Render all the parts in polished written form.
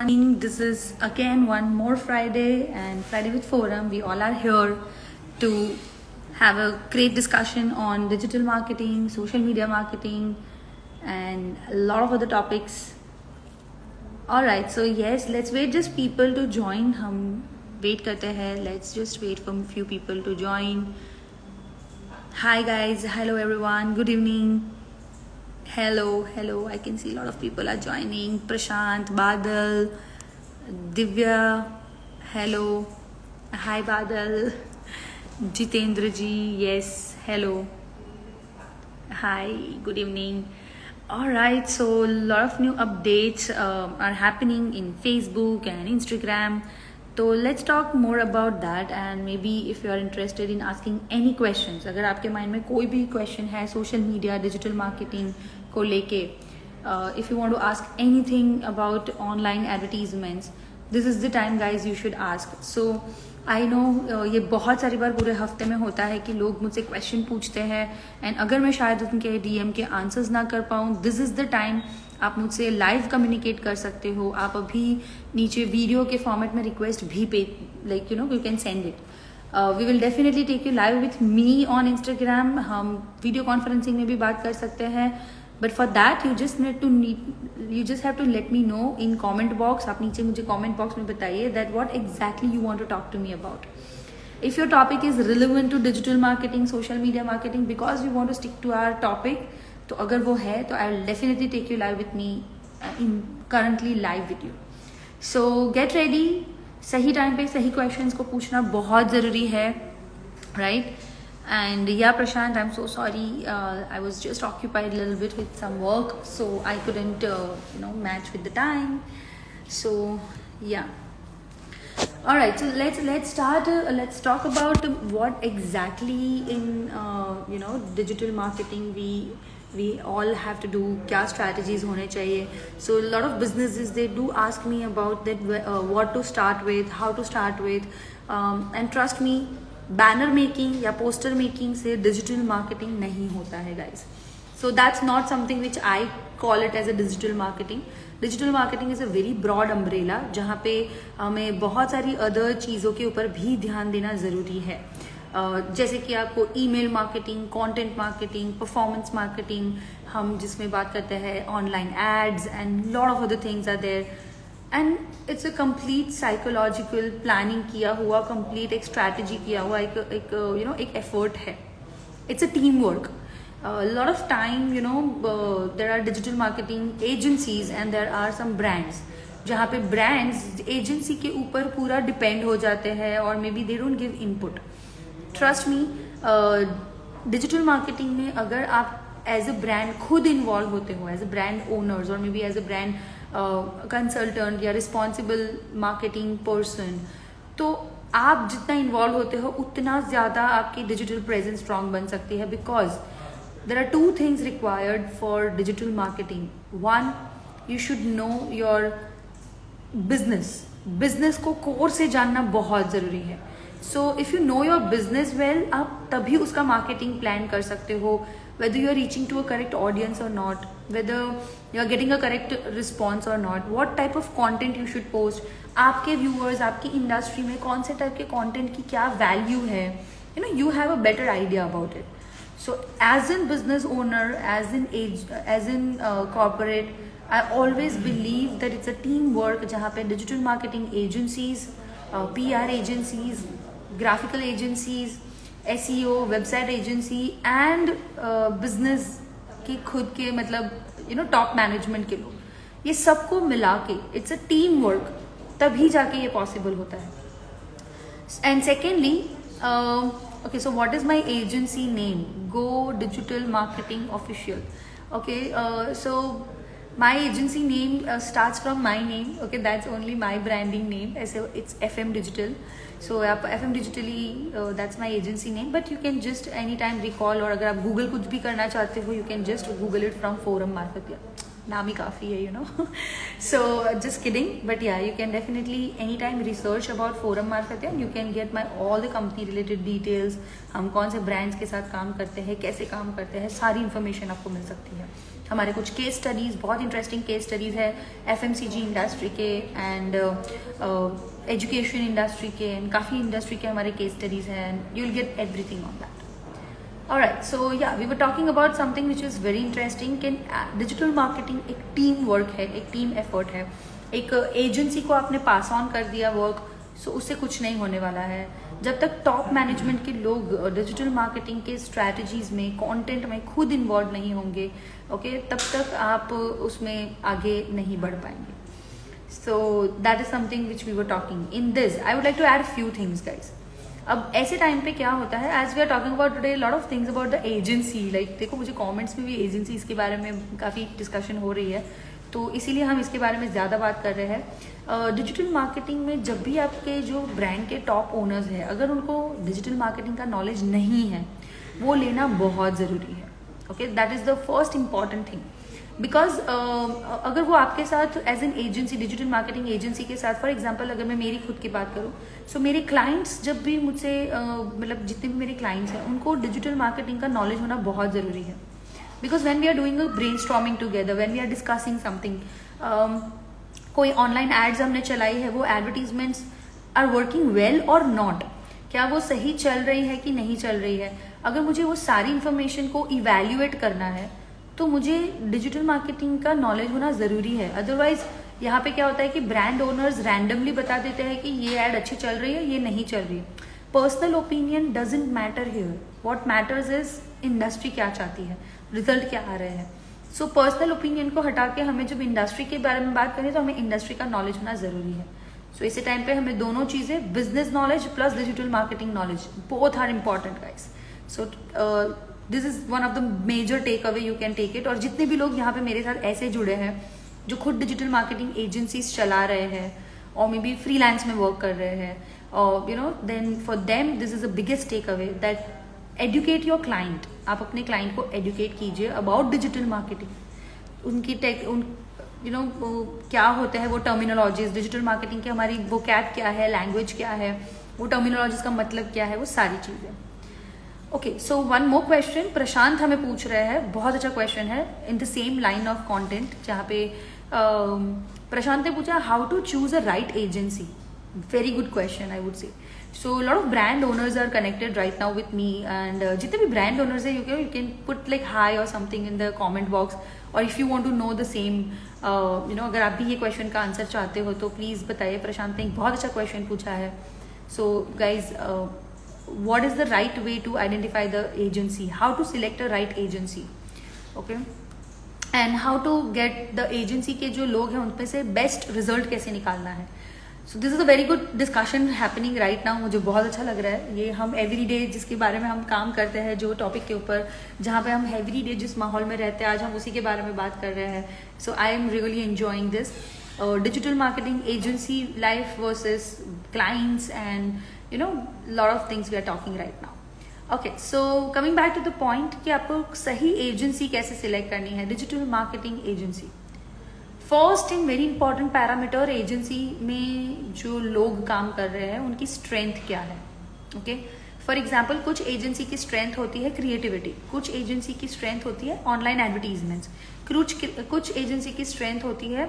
This is again one more Friday, and Friday with Forum. We all are here to have a great discussion on digital marketing, social media marketing, and a lot of other topics. Alright, so yes, let's wait just people to join. हम wait करते हैं. Let's just wait for a few people to join. Hi guys, hello everyone, good evening. Hello. I can see a lot of people are joining. Prashant, Badal, Divya, hello. Hi Badal. Jitendra ji, yes, hello. Hi, good evening. Alright, so a lot of new updates are happening in Facebook and Instagram. So let's talk more about that, and maybe if you are interested in asking any questions, अगर आपके mind में कोई भी question है social media digital marketing को लेके, if you want to ask anything about online advertisements, this is the time guys you should ask. So I know ये बहुत सारी बार पूरे हफ्ते में होता है कि लोग मुझसे क्वेश्चन पूछते हैं, एंड अगर मैं शायद उनके डीएम के आंसर्स ना कर पाऊँ, दिस इज़ द टाइम आप मुझसे लाइव कम्युनिकेट कर सकते हो. आप अभी नीचे वीडियो के फॉर्मेट में रिक्वेस्ट भी पे like you can send it. We will definitely take you live with me on Instagram. हम वीडियो कॉन्फ्रेंसिंग में भी बात कर सकते हैं, but for that you just have to let me know in comment box. आप नीचे मुझे कॉमेंट बॉक्स में बताइए that what exactly you want to talk to me about. If your topic is relevant to digital marketing, social media marketing, because we want to stick to our topic, तो अगर वो है तो I will definitely take you live with me in currently live with you. So get ready. सही time पे सही questions को पूछना बहुत ज़रूरी है, right? And yeah, Prashant, I'm so sorry. I was just occupied a little bit with some work, so I couldn't match with the time. So yeah. All right, so let's start. Let's talk about what exactly in digital marketing we all have to do. क्या strategies होने चाहिए. So a lot of businesses they do ask me about that, what to start with, how to start with, and trust me, banner making या poster making से digital marketing नहीं होता है guys. So that's not something which I call it as a digital marketing. Digital marketing is a very broad umbrella, जहाँ पे हमें बहुत सारी अदर चीज़ों के ऊपर भी ध्यान देना ज़रूरी है. जैसे कि आपको email marketing, content marketing, performance marketing, हम जिसमें बात करते हैं online ads and lot of other things are there, and it's a complete psychological planning किया हुआ, कंप्लीट एक स्ट्रैटेजी किया हुआ एक एफर्ट है. It's a team work. A lot of time there are digital marketing agencies and there are some brands जहाँ पे brands agency के ऊपर पूरा depend हो जाते हैं और maybe they don't give input. Trust me, digital marketing में अगर आप as a brand खुद involve होते हो, as a brand owners or maybe as a brand consultant या responsible marketing person, तो आप जितना involve होते हो उतना ज़्यादा आपकी digital presence strong बन सकती है. Because there are two things required for digital marketing. One, you should know your business. Business को core से जानना बहुत ज़रूरी है. So if you know your business well, आप तभी उसका marketing plan कर सकते हो, whether you are reaching to a correct audience or not, whether you are getting a correct response or not, what type of content you should post, आपके viewers, आपकी industry में कौन से type के content की क्या value है, you have a better idea about it. So as in business owner, as in corporate, I always believe that it's a teamwork जहाँ पे digital marketing agencies, PR agencies, graphical agencies, SEO, website agency and business के खुद के मतलब top management के लोग, ये सबको मिला के it's a teamwork, तभी जाके ये possible होता है. And secondly, okay, so what is my agency name? Go Digital Marketing Official. Okay, so my agency name starts from my name. Okay, that's only my branding name. So it's FM Digital. So FM Digitally, that's my agency name. But you can just anytime recall, और अगर आप Google कुछ भी करना चाहते हो, you can just Google it from forum मार्फत. नाम ही काफ़ी है, you know. So just kidding, but yeah you can definitely any time research about forum मार्फत and you can get my all the company related details. हम कौन से brands के साथ काम करते हैं, कैसे काम करते हैं, सारी इन्फॉर्मेशन आपको मिल सकती है. हमारे कुछ केस स्टडीज़, बहुत इंटरेस्टिंग केस स्टडीज़ है FMCG इंडस्ट्री के एंड एजुकेशन इंडस्ट्री के एंड काफ़ी इंडस्ट्री के हमारे केस स्टडीज़ हैं and you will get everything on that. Alright, so yeah, we were talking about something which is very interesting कि digital marketing एक team work है, एक टीम एफर्ट है. एक एजेंसी को आपने पास ऑन कर दिया वर्क, सो उससे कुछ नहीं होने वाला है. जब तक टॉप मैनेजमेंट के लोग डिजिटल मार्केटिंग के स्ट्रैटेजीज में, कंटेंट में खुद इन्वॉल्व नहीं होंगे, ओके, तब तक आप उसमें आगे नहीं बढ़ पाएंगे. So that is something which we were talking in this. I would like to add few things guys. अब ऐसे टाइम पे क्या होता है, as we are talking about today lot of things about the agency. Like देखो, मुझे comments में भी एजेंसीज के बारे में काफ़ी डिस्कशन हो रही है, तो इसीलिए हम इसके बारे में ज़्यादा बात कर रहे हैं. डिजिटल मार्केटिंग में जब भी आपके जो ब्रांड के टॉप ओनर्स हैं, अगर उनको डिजिटल मार्केटिंग का नॉलेज नहीं है, वो लेना बहुत ज़रूरी है. Okay, that is the first important thing. Because अगर वो आपके साथ as an agency, digital marketing agency के साथ, फॉर एग्जाम्पल अगर मैं मेरी खुद की बात करूँ, सो मेरे क्लाइंट्स जब भी मुझसे मतलब जितने भी मेरे क्लाइंट्स हैं, उनको डिजिटल मार्केटिंग का नॉलेज होना बहुत ज़रूरी है. Because when we are doing a brainstorming together, when we are discussing something, कोई ऑनलाइन एड्स हमने चलाई है, वो एडवर्टीजमेंट्स आर वर्किंग वेल और नॉट, क्या वो सही चल रही है कि नहीं चल रही है. अगर मुझे वो सारी इंफॉर्मेशन को इवेल्युएट करना है, तो मुझे डिजिटल मार्केटिंग का नॉलेज होना ज़रूरी है. अदरवाइज यहाँ पे क्या होता है कि ब्रांड ओनर्स रैंडमली बता देते हैं कि ये ऐड अच्छी चल रही है, ये नहीं चल रही है. Personal opinion doesn't matter here. What matters is industry क्या चाहती है, रिजल्ट क्या आ रहे हैं. सो पर्सनल ओपिनियन को हटा के हमें जब इंडस्ट्री के बारे में बात करें, तो हमें इंडस्ट्री का नॉलेज होना ज़रूरी है. सो इसी टाइम पे हमें दोनों चीज़ें, business knowledge plus digital marketing knowledge, both are important guys. So this is one of the major takeaway, you can take it. और जितने भी लोग यहाँ पे मेरे साथ ऐसे जुड़े हैं जो खुद डिजिटल मार्केटिंग एजेंसीज चला रहे हैं और मे बी फ्रीलांस में वर्क कर रहे हैं, और you know, then for them this is the biggest takeaway, that educate your client. आप अपने क्लाइंट को एडुकेट कीजिए अबाउट डिजिटल मार्केटिंग. उनकी यू नो क्या होते हैं वो टर्मिनोलॉजीज, डिजिटल मार्केटिंग की हमारी वो कैट क्या है, लैंग्वेज क्या है, वो टर्मिनोलॉजीज का मतलब क्या है, वो सारी चीज़ें. Okay, so one more question Prashant हमें पूछ रहे हैं, बहुत अच्छा क्वेश्चन है, in the same line of content, जहाँ पे प्रशांत ने पूछा how to choose a right agency. Very good question I would say. So lot of brand owners are connected right now with me, and जितने भी brand owners है, you can put like hi और something in the comment box. और if you want to know the same, you know, अगर आप भी ये question का आंसर चाहते हो तो प्लीज़ बताइए. प्रशांत ने एक बहुत अच्छा क्वेश्चन पूछा है. So guys, what is the right way to identify the agency, how to select a right agency, okay, and how to get the agency के जो लोग हैं उनमें से best result कैसे निकालना है. so this is a very good discussion happening right now. मुझे बहुत अच्छा लग रहा है. ये हम everyday जिसके बारे में हम काम करते हैं, जो टॉपिक के ऊपर, जहाँ पे हम everyday जिस माहौल में रहते हैं, आज हम उसी के बारे में बात कर रहे हैं. so I am really enjoying this digital marketing agency life versus clients, and you know, lot of things we are talking right now. Okay, so coming back to the point कि आपको सही एजेंसी कैसे select करनी है, digital marketing agency. First and very important parameter, agency में जो लोग काम कर रहे हैं उनकी स्ट्रेंथ क्या है. ओके, फॉर एग्जाम्पल कुछ एजेंसी की स्ट्रेंथ होती है क्रिएटिविटी, कुछ एजेंसी की स्ट्रेंथ होती है ऑनलाइन एडवर्टीजमेंट्स, कुछ एजेंसी की स्ट्रेंथ होती है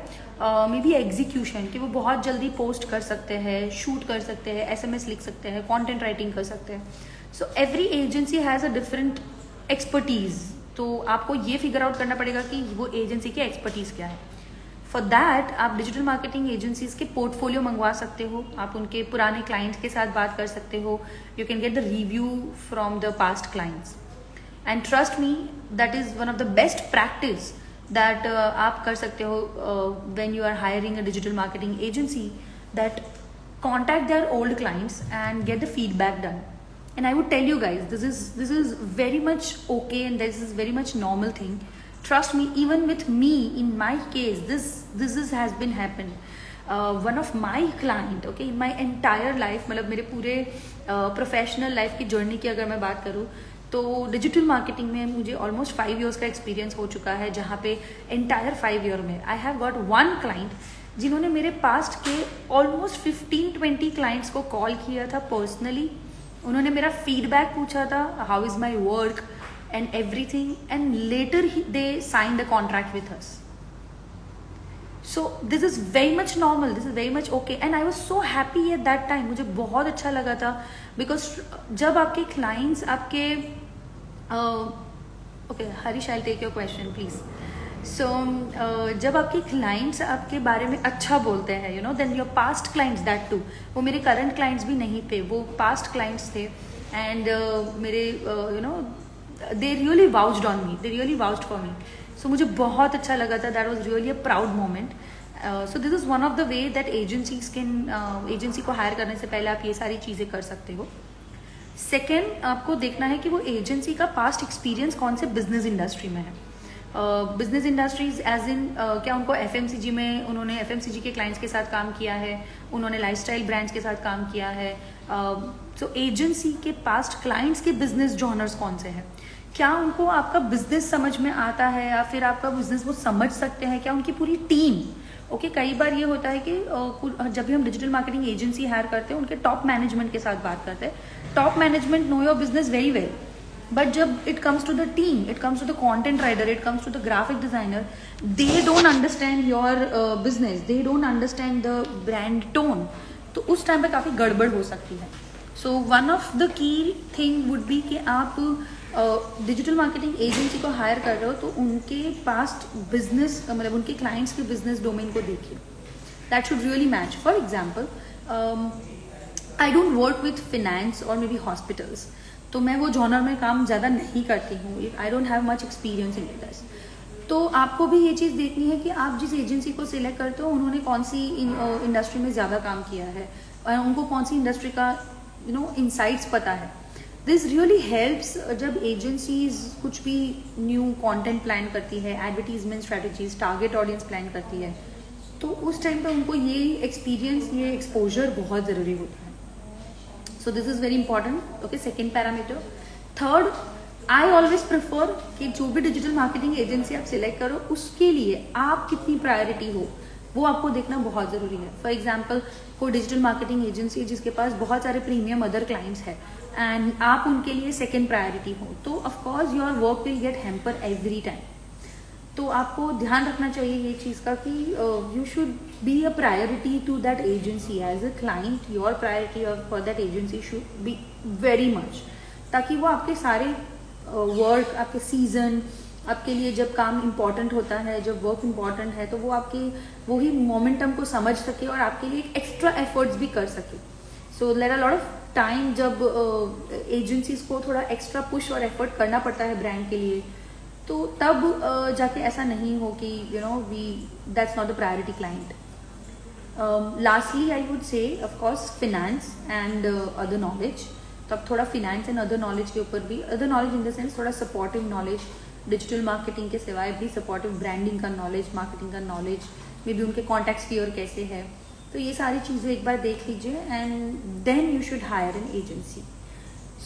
मे बी एग्जीक्यूशन, कि वो बहुत जल्दी पोस्ट कर सकते हैं, शूट कर सकते हैं, SMS लिख सकते हैं, कंटेंट राइटिंग कर सकते हैं. So every agency has a different expertise. तो आपको ये फिगर आउट करना पड़ेगा कि वो एजेंसी की एक्सपर्टीज क्या है. फॉर दैट आप डिजिटल मार्केटिंग एजेंसीज के पोर्टफोलियो मंगवा सकते हो, आप उनके पुराने क्लाइंट्स के साथ बात कर सकते हो. You can get the review from the past clients, and trust me, that is one of the best practice that आप कर सकते हो when you are hiring a digital marketing agency, that contact their old clients and get the feedback done. And I would tell you guys, this is very much okay, and this is very much normal thing. Trust me, even with me, in my case, this has been happened. One of my client, okay, in my entire life, मतलब मेरे पूरे professional life की journey की अगर मैं बात करूँ, तो डिजिटल मार्केटिंग में मुझे ऑलमोस्ट 5 इयर्स का एक्सपीरियंस हो चुका है, जहाँ पे एंटायर 5 ईयर में आई हैव गॉट 1 क्लाइंट जिन्होंने मेरे पास्ट के ऑलमोस्ट 15-20 क्लाइंट्स को कॉल किया था पर्सनली. उन्होंने मेरा फीडबैक पूछा था, how is my work and everything, and later they sign the contract with us. So this is very much normal, this is very much okay, and I was so happy at that time. मुझे बहुत अच्छा लगा था, because जब आपके clients आपके okay Harish, I take your question please. So जब आपके क्लाइंट्स आपके बारे में अच्छा बोलते हैं, you know, then your past clients, that too, वो मेरे करंट क्लाइंट्स भी नहीं थे, वो पास्ट क्लाइंट्स थे, एंड मेरे you know they really vouched on me, they really vouched for me. So मुझे बहुत अच्छा लगा था, that was really a proud moment. So this is one of the way that agencies can, agency को higher करने से पहले आप ये सारी चीज़ें कर सकते हो. सेकेंड, आपको देखना है कि वो एजेंसी का पास्ट एक्सपीरियंस कौन से बिजनेस इंडस्ट्री में है. बिजनेस इंडस्ट्रीज एज इन क्या उनको एफएमसीजी में, उन्होंने एफएमसीजी के क्लाइंट्स के साथ काम किया है, उन्होंने लाइफस्टाइल ब्रांड्स के साथ काम किया है. सो एजेंसी के पास्ट क्लाइंट्स के बिजनेस जॉनर्स कौन से हैं, क्या उनको आपका बिजनेस समझ में आता है, या फिर आपका बिजनेस वो समझ सकते हैं, क्या उनकी पूरी टीम. ओके, कई बार ये होता है कि जब भी हम डिजिटल मार्केटिंग एजेंसी हायर करते हैं, उनके टॉप मैनेजमेंट के साथ बात करते हैं. Top management know your business very well, but जब it comes to the team, it comes to the content writer, it comes to the graphic designer, they don't understand your business, they don't understand the brand tone. तो उस time पे काफ़ी गड़बड़ हो सकती है. So one of the key thing would be कि आप डिजिटल मार्केटिंग एजेंसी को हायर कर रहे हो तो उनके पास्ट बिजनेस, मतलब उनके क्लाइंट्स के बिजनेस डोमेन को देखिए. That should really match. For example, I don't work with finance और मे बी हॉस्पिटल्स, तो मैं वो जॉनर में काम ज़्यादा नहीं करती हूँ. I don't have much experience in this. तो आपको भी ये चीज़ देखनी है कि आप जिस एजेंसी को सिलेक्ट करते हो उन्होंने कौन सी इंडस्ट्री में ज़्यादा काम किया है, और उनको कौन सी इंडस्ट्री का यू नो इनसाइट्स पता है. दिस रियली हेल्प्स जब एजेंसीज कुछ भी न्यू कंटेंट प्लान करती है, advertisement strategies, target audience plan करती है, तो उस टाइम पे उनको ये एक्सपीरियंस, ये एक्सपोजर बहुत ज़रूरी होता है. सो this is very important. Okay, second parameter. Third, I always prefer कि जो भी डिजिटल मार्केटिंग एजेंसी आप सिलेक्ट करो उसके लिए आप कितनी प्रायोरिटी हो, वो आपको देखना बहुत ज़रूरी है. फॉर एग्जाम्पल, कोई डिजिटल मार्केटिंग एजेंसी जिसके पास बहुत सारे प्रीमियम अदर क्लाइंट्स है एंड आप उनके लिए सेकेंड प्रायोरिटी हो, तो of course your work will get hamper every time. तो आपको ध्यान रखना चाहिए ये चीज़ का कि you should be a priority to that agency as a client. Your priority for that agency should be very much, ताकि वो आपके सारे वर्क, आपके सीजन, आपके लिए जब काम इम्पॉर्टेंट होता है, जब वर्क इम्पॉर्टेंट है, तो वो आपके वही मोमेंटम को समझ सके और आपके लिए एक्स्ट्रा एफर्ट्स भी कर सके. So there are lot of time जब एजेंसीज को थोड़ा एक्स्ट्रा पुश और एफर्ट करना पड़ता है ब्रांड के लिए, तो तब जाके ऐसा नहीं हो कि you know we that's not the priority client. Lastly I would say of course finance and other knowledge. तो अब थोड़ा फिनेंस एंड अदर नॉलेज के ऊपर भी, other knowledge in the sense थोड़ा सपोर्टिव नॉलेज, डिजिटल मार्केटिंग के सिवाय भी सपोर्टिव ब्रांडिंग का नॉलेज, मार्केटिंग का नॉलेज, मे बी उनके कॉन्टैक्ट स्फीयर कैसे है, तो ये सारी चीज़ें एक बार देख लीजिए and then you should hire an agency.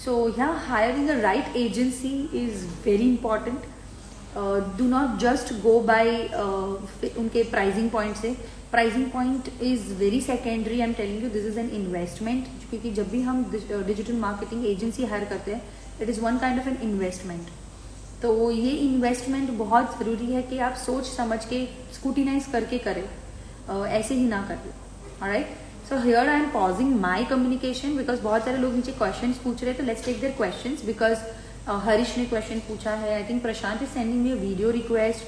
So यहाँ hiring a right agency is very important. Do not just go by उनके प्राइसिंग पॉइंट से. Pricing point is very secondary. I am telling you this is an investment, क्योंकि जब भी हम digital marketing agency hire करते हैं it is one kind of an investment. तो ये इन्वेस्टमेंट बहुत ज़रूरी है कि आप सोच समझ के स्क्रूटिनाइज करके करें, ऐसे ही ना करें. Alright, so here I am pausing my communication because बहुत सारे लोग नीचे क्वेश्चन पूछ रहे हैं, तो let's take their questions. Because Harish ने क्वेश्चन पूछा है, I think Prashant is sending me video request.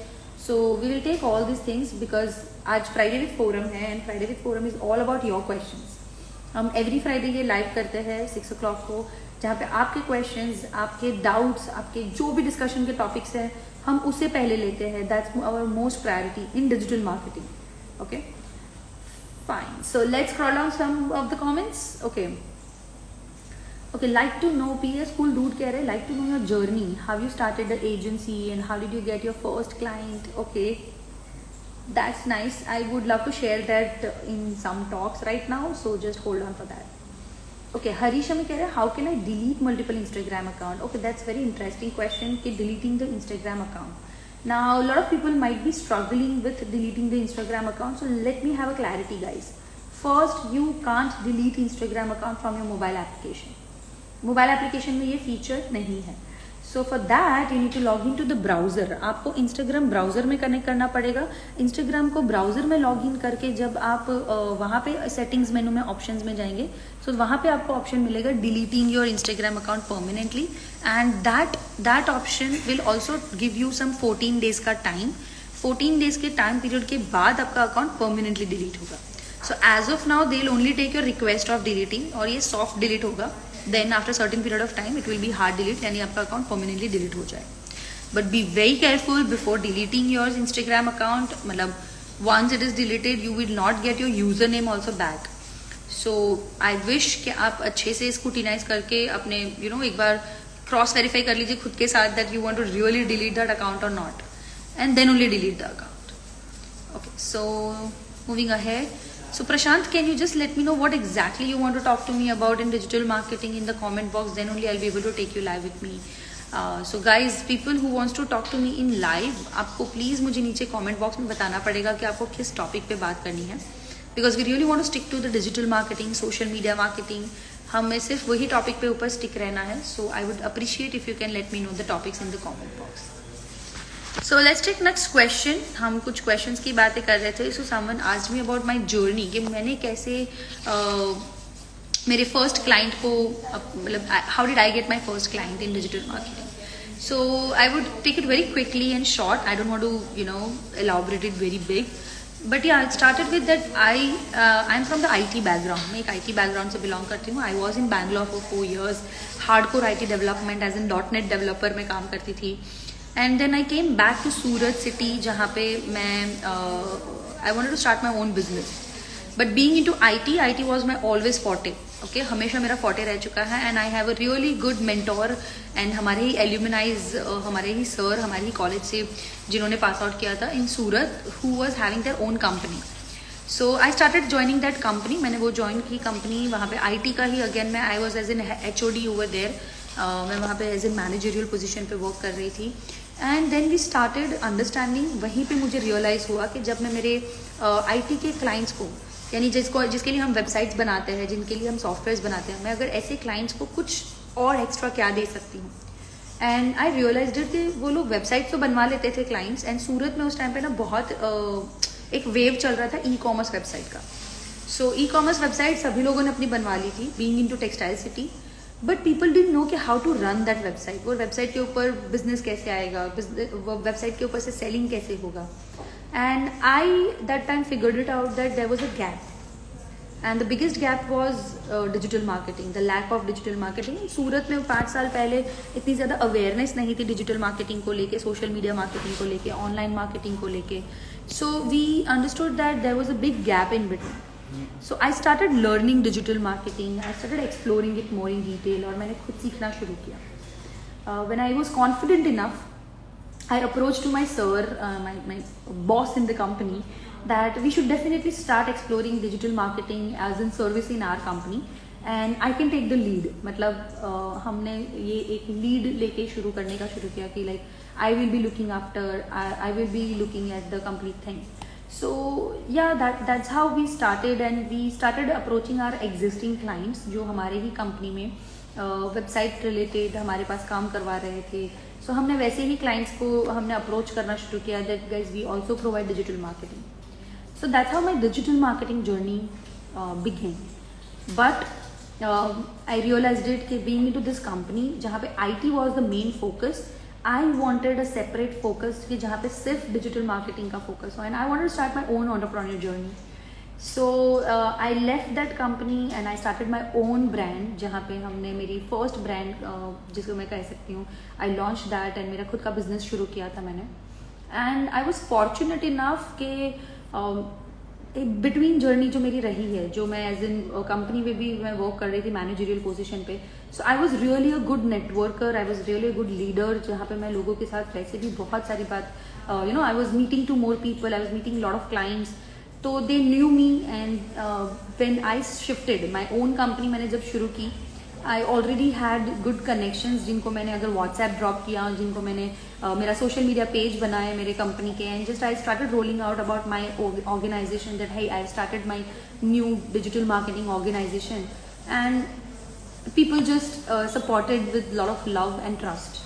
So we will take all this things because आज फ्राइडे विद फोरम है and Friday with forum is all about your questions. हम every Friday ये live करते हैं 6 o'clock को, जहाँ पे आपके क्वेश्चंस, आपके डाउट्स, आपके जो भी डिस्कशन के टॉपिक्स हैं हम उसे पहले लेते हैं. That's our most priority in digital marketing. Okay, fine. So let's scroll down some of the comments. Okay, like to know, PS Cool Dude कह रहे, like to know your journey, how you started the agency and how did you get your first client. Okay, that's nice. I would love to share that in some talks right now, so just hold on for that. Okay, Harish हमें कह रहे हैं how can I delete multiple Instagram account. Okay, that's very interesting question कि deleting the Instagram account. Now, a lot of people might be struggling with deleting the Instagram account. So let me have a clarity, guys. First, you can't delete Instagram account from your mobile application. Mobile application में ये feature नहीं है. So for that, you need to log into the browser. आपको Instagram browser में connect करना पड़ेगा. Instagram को browser में लॉग इन करके जब आप वहाँ पे settings मेनू में options में जाएंगे, so वहाँ पे आपको option मिलेगा deleting your Instagram account permanently, and that option will also give you some 14 days का time. 14 days के time period के बाद आपका account permanently delete होगा. So as of now, they'll only take your request of deleting और ये soft delete होगा. Then after certain period of time it will be hard delete, यानी आपका अकाउंट परमानेंटली डिलीट हो जाए. But be very careful before deleting your Instagram account. मतलब once it is deleted you will not get your username also back. So I wish कि आप अच्छे से scrutinise करके अपने एक बार क्रॉस वेरीफाई कर लीजिए खुद के साथ that you want to really delete that account or not, and then only delete the account. Okay, so moving ahead. So Prashant, can you just let me know what exactly you want to talk to me about in digital marketing in the comment box? Then only I'll be able to take you live with me. So guys, people who wants to talk to me in live, आपको please मुझे नीचे comment box में बताना पड़ेगा कि आपको किस topic पे बात करनी है. Because we really want to stick to the digital marketing, social media marketing. हमें सिर्फ वही topic पे ऊपर stick रहना है. So I would appreciate if you can let me know the topics in the comment box. So let's take next question. हम कुछ questions की बातें कर रहे थे. So someone asked me about my journey कि मैंने कैसे मेरे first client को मतलब how did I get my first client in digital marketing. So I would take it very quickly and short. I don't want to elaborate it very big. But yeah, it started with that I'm from the IT background. मैं एक IT background से belong करती हूँ. I was in Bangalore for 4 years. Hardcore IT development as in .NET developer में काम करती थी. And then I came back to Surat city जहाँ पे मैं I wanted to start my own business. But being into IT was my always forte. Okay, हमेशा मेरा forte रह चुका है. And I have a really good mentor. And हमारे ही alumni, हमारे ही sir, हमारे ही college से जिन्होंने pass out किया था in Surat, who was having their own company. So I started joining that company. मैंने वो join की company वहाँ पे IT का ही again मैं I was as an HOD over there. मैं वहाँ पे एज ए मैनेजरियल पोजीशन पे वर्क कर रही थी. And then we started understanding. वहीं पे मुझे रियलाइज़ हुआ कि जब मैं मेरे आईटी के क्लाइंट्स को, यानी जिसके लिए हम वेबसाइट्स बनाते हैं, जिनके लिए हम सॉफ्टवेयर्स बनाते हैं, मैं अगर ऐसे क्लाइंट्स को कुछ और एक्स्ट्रा क्या दे सकती हूँ. एंड आई रियलाइज्ड कि वो लोग वेबसाइट तो बनवा लेते थे क्लाइंट्स. एंड सूरत में उस टाइम पे ना बहुत एक वेव चल रहा था ई कॉमर्स वेबसाइट का. सो ई कॉमर्स वेबसाइट सभी लोगों ने अपनी बनवा ली थी, being into textile city. But people didn't know कि how to run that website. वो वेबसाइट के ऊपर बिजनेस कैसे आएगा, वो वेबसाइट के ऊपर से सेलिंग कैसे होगा. And I that time figured it out that there was a gap. And the biggest gap was digital marketing, the lack of digital marketing. Surat में 5 साल पहले इतनी ज़्यादा अवेयरनेस नहीं थी डिजिटल मार्केटिंग को लेके, सोशल मीडिया मार्केटिंग को लेके, ऑनलाइन मार्केटिंग को लेके. So we understood that there was a big gap in between. So I started learning digital marketing. I started exploring it more in detail और मैंने खुद सीखना शुरू किया. When I was confident enough, I approached to my sir, my boss in the company, that we should definitely start exploring digital marketing as in service in our company, and I can take the lead. मतलब हमने ये एक lead लेके शुरू करने का शुरू किया कि like I will be looking after, I will be looking at the complete thing. So yeah, that's how we started, and we started approaching our existing clients जो हमारे ही कंपनी में वेबसाइट रिलेटेड हमारे पास काम करवा रहे थे. So हमने वैसे ही क्लाइंट्स को हमने अप्रोच करना शुरू किया that guys we also provide digital marketing. So that's how my digital marketing journey began. But I realized it कि being into this company जहाँ पे IT was the main focus, I wanted a separate focus कि जहाँ पे सिर्फ digital marketing का focus हो. And I wanted to start my own entrepreneur journey. So I left that company and I started my own brand, जहाँ पे हमने मेरी फर्स्ट ब्रांड जिसको मैं कह सकती हूँ, आई लॉन्च दैट एंड मेरा खुद का बिजनेस शुरू किया था मैंने. And I was fortunate enough के बिटवीन जर्नी जो मेरी रही है, जो मैं एज इन कंपनी में भी मैं वर्क कर रही थी मैनेजरियल पोजीशन पे. So I was really a good networker, I was really a good leader, जहाँ पे मैं लोगों के साथ वैसे भी बहुत सारी बात I was meeting to more people, I was meeting lot of clients. तो they knew me and when I shifted my own company, मैंने जब शुरू की, I already had good connections, जिनको मैंने अगर व्हाट्सएप ड्रॉप किया, जिनको मैंने मेरा सोशल मीडिया पेज बनाए मेरे कंपनी के, and just I started rolling out about my organization that hey, I started my new digital marketing organization, and people just supported with a lot of love and trust.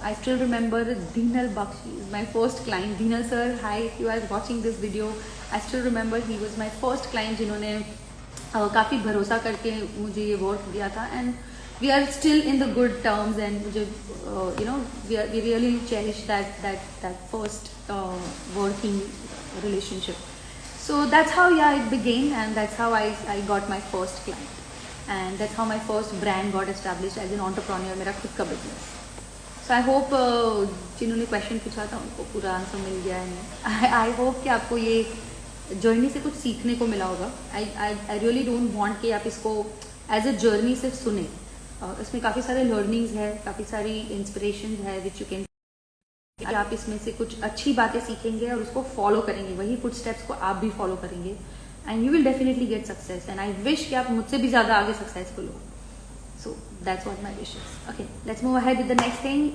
I still remember Dhinal Bakshi, my first client. Dhinal sir, hi, if you are watching this video, I still remember he was my first client जिन्होंने काफ़ी भरोसा करके मुझे ये work दिया था, and we are still in the good terms, and मुझे we really cherish that first working relationship. So that's how it began, and that's how I got my first client. And that's how my first brand got established as an entrepreneur, मेरा खुद का business. So I hope जिन्होंने question पूछा था उनको पूरा answer मिल गया है. I hope कि आपको ये जर्नी से कुछ सीखने को मिला होगा. I really don't want कि आप इसको एज अ जर्नी सिर्फ सुने. इसमें काफ़ी सारे लर्निंग्स है, काफ़ी सारी इंस्पिरेशन है विच यू कैन, आप इसमें से कुछ अच्छी बातें सीखेंगे और उसको फॉलो करेंगे, वही कुछ स्टेप्स को आप भी फॉलो करेंगे, and you will definitely get success, and I wish कि आप मुझसे भी ज़्यादा आगे successful हो. So that's what my wish is. Okay, let's move ahead with the next thing.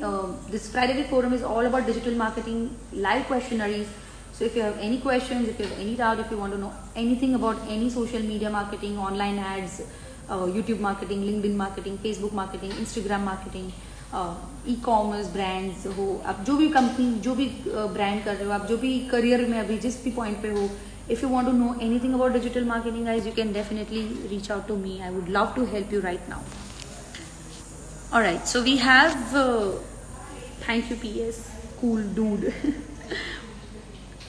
This Friday Week Forum is all about digital marketing, live questionnaires. So if you have any questions, if you have any doubt, if you want to know anything about any social media marketing, online ads, YouTube marketing, LinkedIn marketing, Facebook marketing, Instagram marketing, e-commerce brands हो, आप जो भी company, जो भी brand कर रहे हो, आप जो भी करियर में अभी जिस भी पॉइंट पे हो, if you want to know anything about digital marketing, guys, you can definitely reach out to me. I would love to help you right now. All right, so we have thank you PS, cool dude.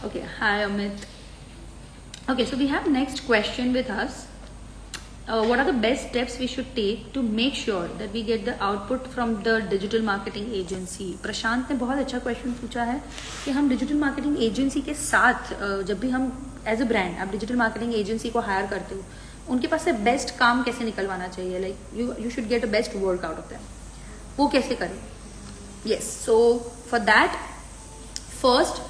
Okay, hi Amit. Okay, so we have next question with us. What are the best steps we should take to make sure that we get the output from the digital marketing agency? प्रशांत ने बहुत अच्छा question पूछा है कि हम digital marketing agency के साथ जब भी हम एज अ ब्रांड आप डिजिटल मार्केटिंग एजेंसी को हायर करते हो, उनके पास से बेस्ट काम कैसे निकलवाना चाहिए, like you should get a best work out of them, वो कैसे करें? Yes, so for that first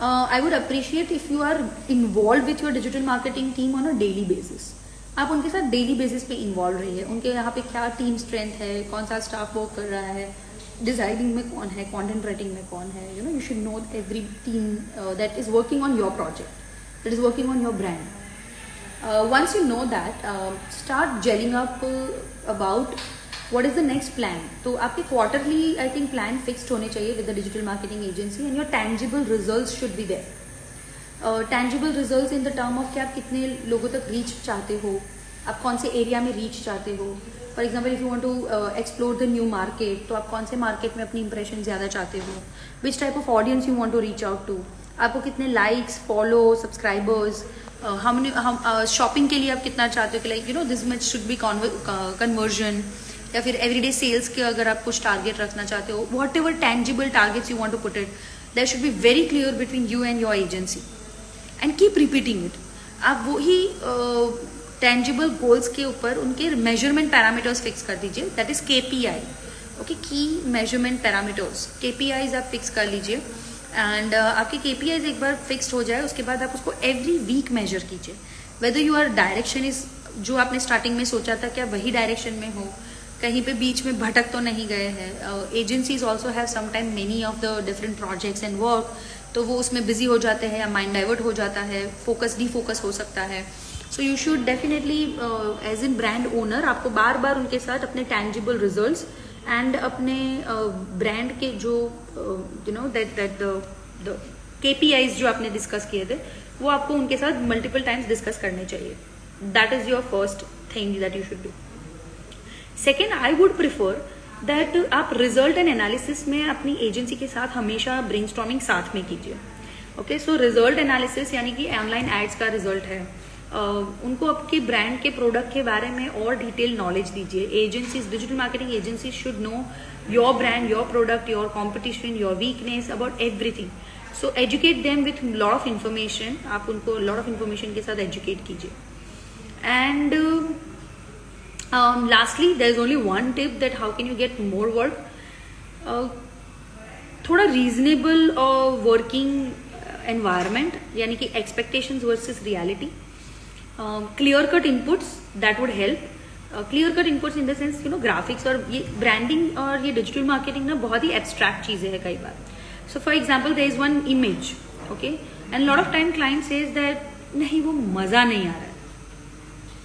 I would appreciate if you are involve with your digital marketing team on a daily basis. आप उनके साथ daily basis पे involve रहिए, उनके यहाँ पे क्या टीम स्ट्रेंथ है, कौन सा स्टाफ वर्क कर रहा है, डिजाइनिंग में कौन है, कंटेंट राइटिंग में कौन है, you should know every team that is working on your project, that is working on your brand. Once you know that, start gelling up about what is the next plan. तो आपके quarterly I think plan fixed होने चाहिए with the digital marketing agency, and your tangible results should be there. Tangible results in the term of कि आप कितने लोगों तक reach चाहते हो, आप कौन से एरिया में रीच चाहते हो. For example if you want to explore the new market, तो आप कौन से मार्केट में अपनी इंप्रेशन ज़्यादा चाहते हो, which type of audience you want to reach out to, आपको कितने लाइक्स, फॉलो, सब्सक्राइबर्स, हम शॉपिंग के लिए आप कितना चाहते हो कि like this much should be conversion, या फिर एवरीडे सेल्स के अगर आप कुछ टारगेट रखना चाहते हो, whatever tangible targets you want to put it, that should be very clear between you and your agency, and keep repeating it. आप वही टेंजिबल गोल्स के ऊपर उनके मेजरमेंट पैरामीटर्स फिक्स कर दीजिए, दैट इज KPI. ओके, की measurement parameters, KPIs आप fix कर लीजिए, एंड आपके KPIs एक बार फिक्स्ड हो जाए उसके बाद आप उसको एवरी वीक मेजर कीजिए, वेदर यूर डायरेक्शन इज जो आपने स्टार्टिंग में सोचा था क्या वही डायरेक्शन में हो, कहीं पे बीच में भटक तो नहीं गए हैं. Agencies also have sometime many of the different projects and work, तो वो उसमें बिजी हो जाते हैं या माइंड डाइवर्ट हो जाता है, फोकस डीफोकस हो सकता है. So you should definitely as in brand owner आपको बार बार उनके साथ अपने टैंजिबल रिजल्ट्स एंड अपने ब्रांड के जो दैट द KPIs जो आपने डिस्कस किए थे वो आपको उनके साथ मल्टीपल टाइम्स डिस्कस करने चाहिए. That is your first thing that you should do. Second, I would prefer that आप रिजल्ट एंड एनालिसिस में अपनी एजेंसी के साथ हमेशा ब्रेनस्टॉर्मिंग साथ में कीजिए. ओके, सो रिजल्ट एनालिसिस यानी कि ऑनलाइन एड्स का रिजल्ट है, उनको आपके ब्रांड के प्रोडक्ट के बारे में और डिटेल नॉलेज दीजिए. Agencies, digital marketing agencies should know your brand, your product, your competition, your weakness, about everything. So educate them with lot of information. आप उनको लॉट ऑफ इन्फॉर्मेशन के साथ एजुकेट कीजिए. And lastly, there is only one tip that how can you get more work. थोड़ा reasonable working environment, यानी कि expectations versus reality, clear cut inputs that would help. Clear cut inputs in the sense graphics. और ये branding और ये digital marketing ना बहुत ही abstract चीजें हैं कई बार. So for example there is one image, okay, and lot of time client says that नहीं वो मजा नहीं आ रहा है.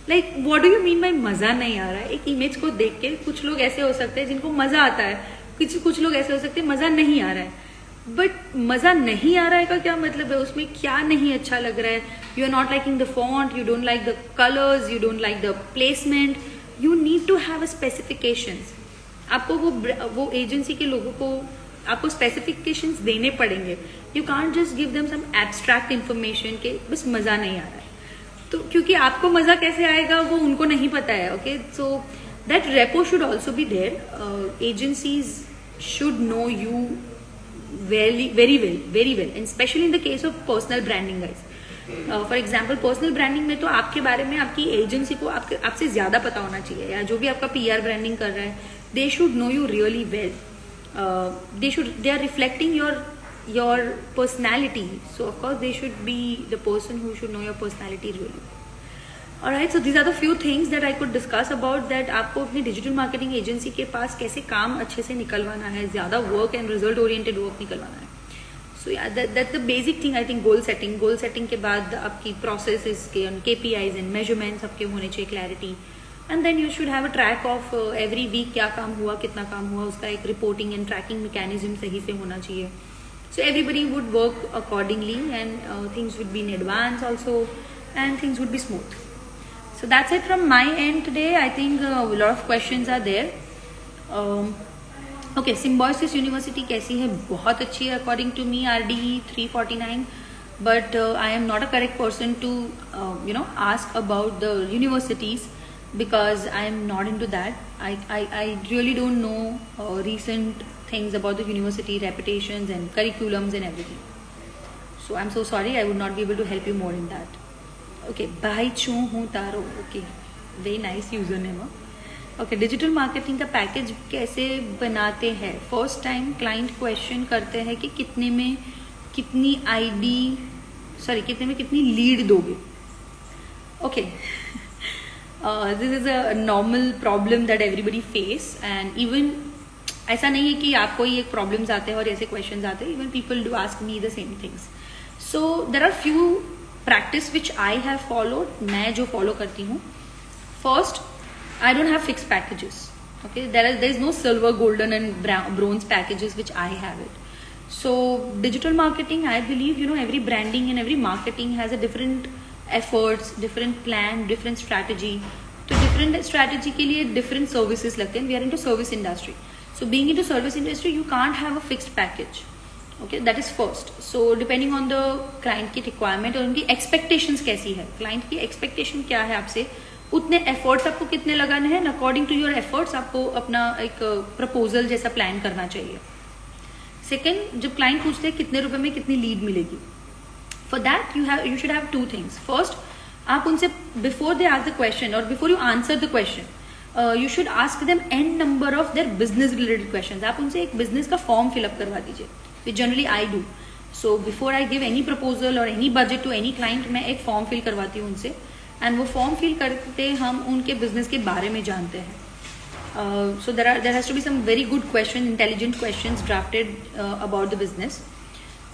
Like what do you mean by मजा नहीं आ रहा है? एक इमेज को देख के कुछ लोग ऐसे हो सकते हैं जिनको मजा आता है, कुछ लोग ऐसे हो सकते हैं मजा नहीं आ रहा है. बट मजा नहीं आ रहा है का क्या मतलब है? उसमें क्या नहीं अच्छा लग रहा है? You are not liking the font, you don't like the colours, you don't like the placement. You need to have a specifications. आपको वो एजेंसी के लोगों को आपको स्पेसिफिकेशंस देने पड़ेंगे. You can't just give them some abstract information के बस मजा नहीं आ रहा है. तो क्योंकि आपको मजा कैसे आएगा वो उनको नहीं पता है. Okay, so that repo should also be there. Agencies should know you very well, and especially in the case of personal branding, guys. For example, personal branding में तो आपके बारे में आपकी एजेंसी को आपसे ज्यादा पता होना चाहिए, या जो भी आपका PR ब्रांडिंग कर रहा है, they should know you really well. They are reflecting your personality, so of course they should be the person who should know your personality really. Alright, so these are the few things that I could discuss about that. आपको अपनी digital marketing agency के पास कैसे काम अच्छे से निकलवाना है, ज्यादा work and result oriented work निकलवाना है. सो या that's the basic thing. I think goal setting के बाद आपकी प्रोसेसेस के KPIs एंड मेजरमेंट्स आपके होने चाहिए, clarity. And then you should have a track of every week क्या काम हुआ, कितना काम हुआ, उसका एक रिपोर्टिंग एंड ट्रैकिंग मैकेनिज्म सही से होना चाहिए. So everybody would work accordingly and things would be in advance also and things would be smooth. So that's it from my end today. I think a lot of questions are there. Okay, Symbiosis University कैसी है? बहुत अच्छी है according to me. RDE 349, but I am not a correct person to ask about the universities because I am not into that. I really don't know recent things about the university reputations and curriculums and everything. So I'm so sorry. I would not be able to help you more in that. Okay, बाय चू हूँ तारो. Okay, very nice user name. Okay, digital marketing का package कैसे बनाते हैं? First time client question करते हैं कि कितने में कितनी लीड दोगे. Okay, this is a normal problem that everybody face. And even ऐसा नहीं है कि आपको ही एक प्रॉब्लम्स आते हैं और ऐसे क्वेश्चन आते हैं. Even people do ask me the same things. So there are few practice which I have followed. मैं जो follow करती हूँ, first I don't have fixed packages. Okay, there is no silver, golden and bronze packages which I have it. So digital marketing, I believe every branding and every marketing has a different efforts, different plan, different strategy. तो different strategy के लिए different services लगते हैं. We are into service industry. So being into service industry, you can't have a fixed package. Okay, that is first. So depending on the client की requirement और उनकी expectations कैसी है. Client की एक्सपेक्टेशन क्या है आपसे, उतने एफर्ट्स आपको कितने लगाने हैं. अकॉर्डिंग टू योर एफर्ट्स आपको अपना एक प्रपोजल जैसा प्लान करना चाहिए. सेकेंड, जब क्लाइंट पूछते हैं कितने रुपए में कितनी लीड मिलेगी, for that you should have two things. First, आप उनसे before they ask the question और before you answer the question, you should ask them an number of their business related question. आप उनसे एक बिजनेस का form fill up करवा दीजिए, which generally I do. So before I give any proposal or any budget to any client, मैं एक form fill करवाती हूँ उनसे. एंड वो फॉर्म फिल करते हम उनके बिजनेस के बारे में जानते हैं. So there has to be some very good question, intelligent questions drafted about the business.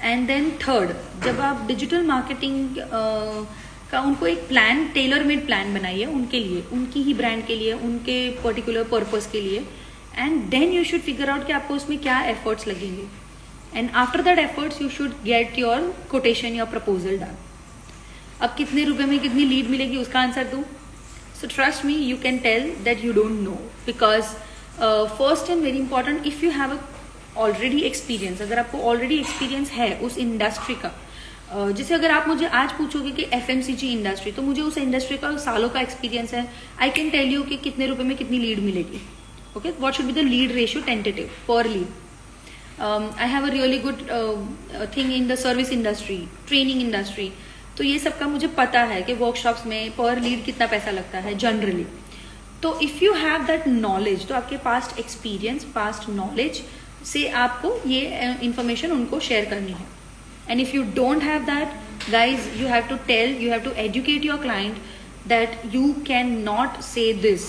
And then third, जब आप डिजिटल मार्केटिंग का उनको एक प्लान, टेलर मेड प्लान बनाइए उनके लिए, उनकी ही ब्रांड के लिए, उनके पर्टिकुलर पर्पस के लिए. And then you should figure out कि आपको उसमें क्या एफर्ट्स लगेंगे. And after that efforts you should get your quotation, your proposal done. अब कितने रुपए में कितनी लीड मिलेगी उसका आंसर दूं. So trust me, you can tell that you don't know because first and very important, if you have a already experience, अगर आपको already experience है उस इंडस्ट्री का, जैसे अगर आप मुझे आज पूछोगे कि FMCG इंडस्ट्री, तो मुझे उस इंडस्ट्री का सालों का एक्सपीरियंस है. आई कैन टेल यू कि कितने रुपए में कितनी लीड मिलेगी. Okay, what should be the lead ratio tentative पर lead. I have a really good thing in the service industry, training industry. तो ये सबका मुझे पता है कि वर्कशॉप्स में पर लीड कितना पैसा लगता है जनरली. तो if you have that knowledge, तो आपके पास्ट एक्सपीरियंस, पास्ट नॉलेज से आपको ये इंफॉर्मेशन उनको शेयर करनी है. And if you don't have that, guys, you have to educate your client that you cannot say this,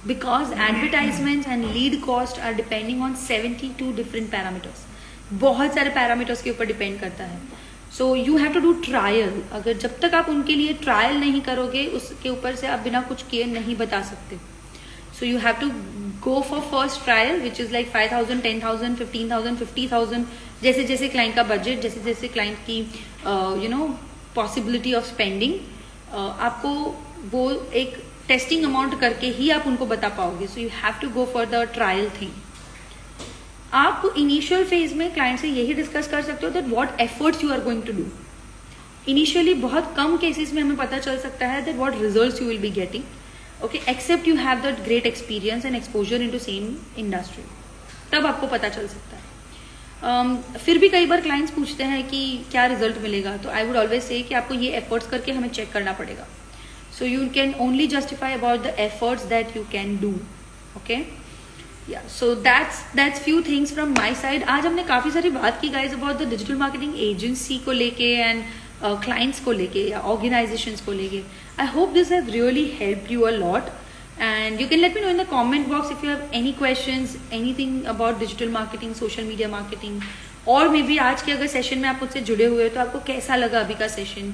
because advertisements and lead cost are depending on 72 different parameters. बहुत सारे parameters के ऊपर depend करता है. So you have to do trial. अगर जब तक आप उनके लिए ट्रायल नहीं करोगे, उसके ऊपर से आप बिना कुछ किए नहीं बता सकते. So you have to go for first trial which is like 5,000, 10,000, 15,000, 50,000, जैसे जैसे क्लाइंट का बजट, जैसे जैसे क्लाइंट की पॉसिबिलिटी ऑफ स्पेंडिंग, आपको वो एक टेस्टिंग अमाउंट करके ही आप उनको बता पाओगे. So you have to go for the trial thing. आप इनिशियल फेज में क्लाइंट से यही डिस्कस कर सकते हो that what efforts you are going to do. Initially बहुत कम केसेस में हमें पता चल सकता है that what results you will be getting, okay, except you have that great experience and exposure into same industry. तब आपको पता चल सकता है. फिर भी कई बार क्लाइंट्स पूछते हैं कि क्या रिजल्ट मिलेगा, तो आई वुड ऑलवेज से कि आपको ये एफर्ट्स करके हमें चेक करना पड़ेगा. So you can only justify about the efforts that you can do. Okay, yeah so that's few things from my side. आज हमने काफी सारी बात की guys about the digital marketing agency को लेके एंड क्लाइंट्स को लेके या ऑर्गेनाइजेशंस को लेके. I hope this have really helped you a lot, and you can let me know in the comment box if you have any questions, anything about digital marketing, social media marketing, और maybe आज के अगर session में आप मुझसे जुड़े हुए हो तो आपको कैसा लगा अभी का session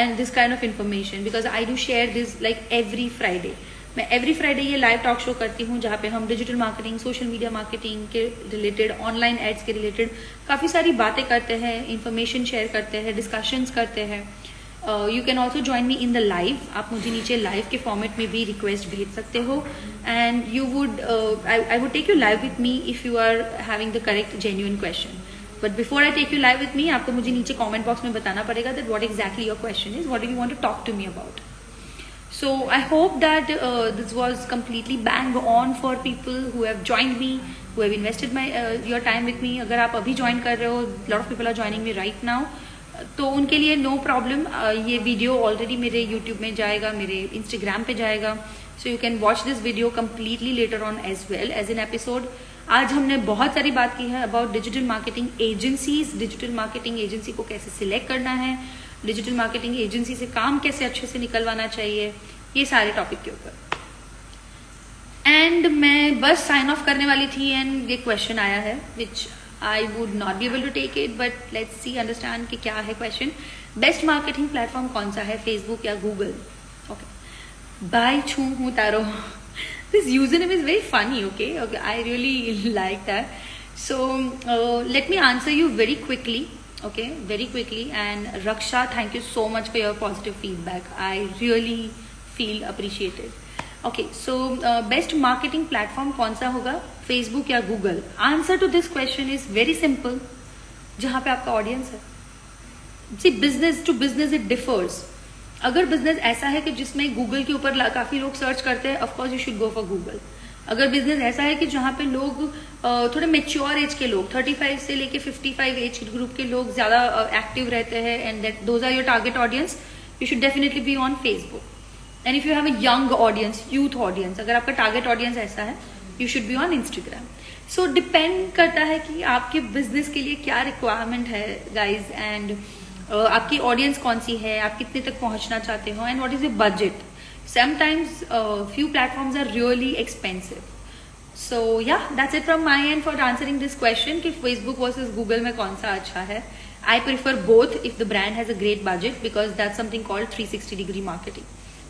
and this kind of information, because I do share this like every Friday. मैं एवरी फ्राइडे ये लाइव टॉक शो करती हूँ जहाँ पे हम digital marketing, social media marketing के रिलेटेड, ऑनलाइन एड्स के रिलेटेड काफ़ी सारी बातें करते हैं, इन्फॉर्मेशन शेयर करते हैं, डिस्कशंस करते हैं. You can also join me in the live. आप मुझे नीचे लाइव के फॉर्मेट में भी रिक्वेस्ट भेज सकते हो and you would I would take you live with me if you are having the correct genuine question. But before I take you live with me, आपको मुझे नीचे कॉमेंट बॉक्स में बताना पड़ेगा that what exactly your question is, what do you want to talk to me about. So I hope that this was completely bang on for people who have joined me, who have invested your time with me. अगर आप अभी join कर रहे हो, lot of people are joining me right now, तो उनके लिए no problem. ये video already मेरे YouTube में जाएगा, मेरे Instagram पे जाएगा, so you can watch this video completely later on as well as an episode. आज हमने बहुत सारी बात की है about digital marketing agencies, digital marketing agency को कैसे select करना है, डिजिटल मार्केटिंग एजेंसी से काम कैसे अच्छे से निकलवाना चाहिए, ये सारे टॉपिक के ऊपर. एंड मैं बस साइन ऑफ करने वाली थी एंड ये क्वेश्चन आया है which I would not be able to take it, but let's see understand कि क्या है क्वेश्चन. बेस्ट मार्केटिंग प्लेटफॉर्म कौन सा है, फेसबुक या गूगल? ओके, बाय छू हूँ तारो. This user name is very funny. Okay, I really like that. So let me answer you very quickly. Okay, very quickly. And Raksha, thank you so much for your positive feedback. I really feel appreciated. Okay, so best marketing platform कौन सा होगा, Facebook या Google? Answer to this question is very simple. जहाँ पे आपका audience है. See, business to business it differs. अगर business ऐसा है कि जिसमें गूगल के ऊपर काफी लोग सर्च करते हैं, of course you should go for Google. अगर बिजनेस ऐसा है कि जहाँ पे लोग थोड़े मेच्योर एज के लोग, 35 से लेके 55 एज ग्रुप के लोग ज्यादा एक्टिव रहते हैं and that those are your target audience, you should definitely be on Facebook. And if you have a young audience, youth audience, अगर आपका टारगेट ऑडियंस ऐसा है, you should be on Instagram. So depend करता है कि आपके business के लिए क्या रिक्वायरमेंट है गाइज, एंड आपकी ऑडियंस कौन सी है, आप कितने तक पहुंचना चाहते हो, and what is your budget. Sometimes few platforms are really expensive. So yeah, that's it from my end for answering this question कि Facebook versus Google में कौन सा अच्छा है. I prefer both if the brand has a great budget, because that's something called 360-degree marketing.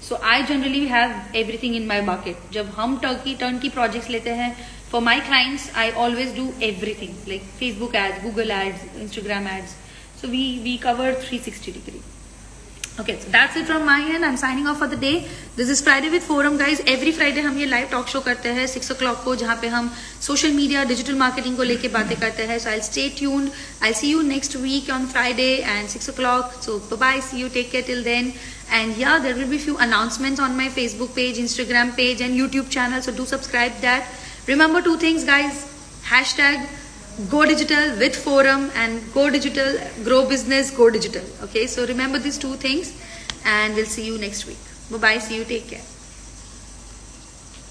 So I generally have everything in my bucket. जब हम turnkey projects लेते हैं for my clients, I always do everything like Facebook ads, Google ads, Instagram ads. So we cover 360-degree. Okay, so that's it from my end. I'm signing off for the day. This is Friday with Forum, guys. Every Friday हम ये live talk show करते हैं 6 o'clock को, जहाँ पे हम social media, digital marketing को लेके बातें करते हैं. So I'll stay tuned. I'll see you next week on Friday and 6 o'clock. So bye-bye. See you. Take care till then. And yeah, there will be few announcements on my Facebook page, Instagram page and YouTube channel. So do subscribe that. Remember 2 things, guys. Hashtag Go Digital with Forum and Go Digital, Grow Business, Go Digital. Okay, so remember these 2 things and we'll see you next week. Bye-bye. See you. Take care.